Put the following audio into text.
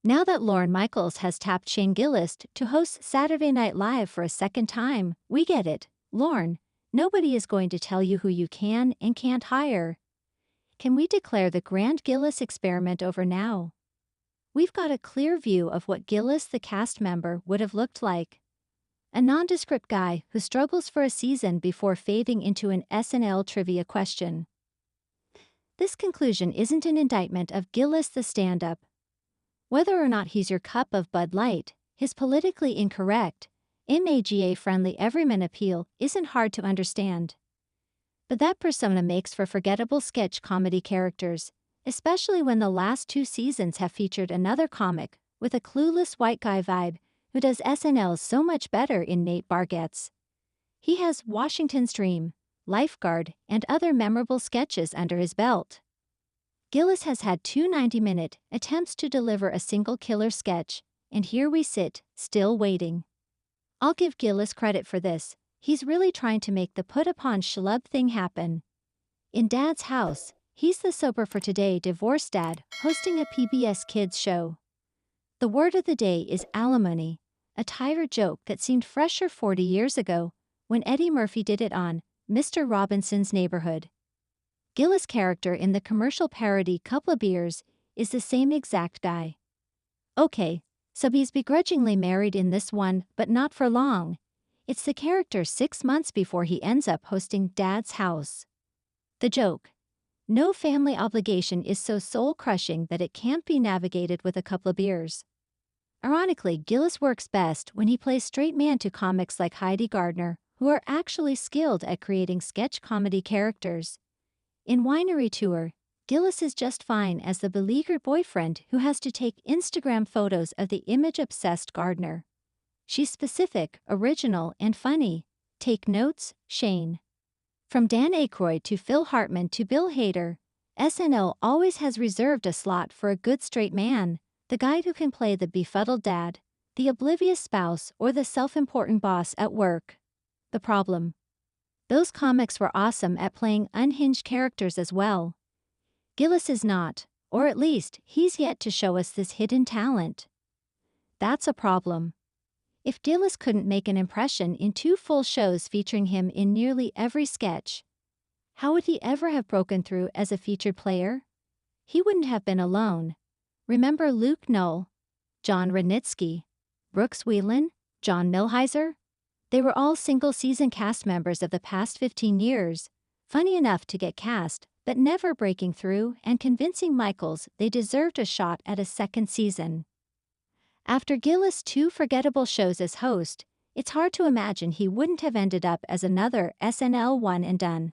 Now that Lorne Michaels has tapped Shane Gillis to host Saturday Night Live for a second time, we get it. Lorne, nobody is going to tell you who you can and can't hire. Can we declare the grand Gillis experiment over now? We've got a clear view of what Gillis, the cast member, would have looked like. A nondescript guy who struggles for a season before fading into an SNL trivia question. This conclusion isn't an indictment of Gillis the stand-up. Whether or not he's your cup of Bud Light, his politically incorrect, MAGA-friendly everyman appeal isn't hard to understand. But that persona makes for forgettable sketch comedy characters, especially when the last two seasons have featured another comic with a clueless white guy vibe who does SNL so much better in Nate Bargatze. He has Washington's Dream, Lifeguard, and other memorable sketches under his belt. Gillis has had two 90-minute attempts to deliver a single killer sketch, and here we sit, still waiting. I'll give Gillis credit for this. He's really trying to make the put-upon schlub thing happen. In Dad's House, he's the sober-for-today divorced dad hosting a PBS Kids show. The word of the day is alimony, a tired joke that seemed fresher 40 years ago when Eddie Murphy did it on Mr. Robinson's Neighborhood. Gillis' character in the commercial parody Couple of Beers is the same exact guy. Okay, so he's begrudgingly married in this one, but not for long. It's the character 6 months before he ends up hosting Dad's House. The joke: no family obligation is so soul-crushing that it can't be navigated with a couple of beers. Ironically, Gillis works best when he plays straight man to comics like Heidi Gardner, who are actually skilled at creating sketch comedy characters. In Winery Tour, Gillis is just fine as the beleaguered boyfriend who has to take Instagram photos of the image-obsessed Gardner. She's specific, original, and funny. Take notes, Shane. From Dan Aykroyd to Phil Hartman to Bill Hader, SNL always has reserved a slot for a good straight man, the guy who can play the befuddled dad, the oblivious spouse, or the self-important boss at work. The problem: those comics were awesome at playing unhinged characters as well. Gillis is not, or at least, he's yet to show us this hidden talent. That's a problem. If Gillis couldn't make an impression in 2 full shows featuring him in nearly every sketch, how would he ever have broken through as a featured player? He wouldn't have been alone. Remember Luke Knoll, John Rudnitsky, Brooks Wheelan, John Milheiser? They were all single-season cast members of the past 15 years, funny enough to get cast, but never breaking through and convincing Michaels they deserved a shot at a second season. After Gillis' 2 forgettable shows as host, it's hard to imagine he wouldn't have ended up as another SNL one and done.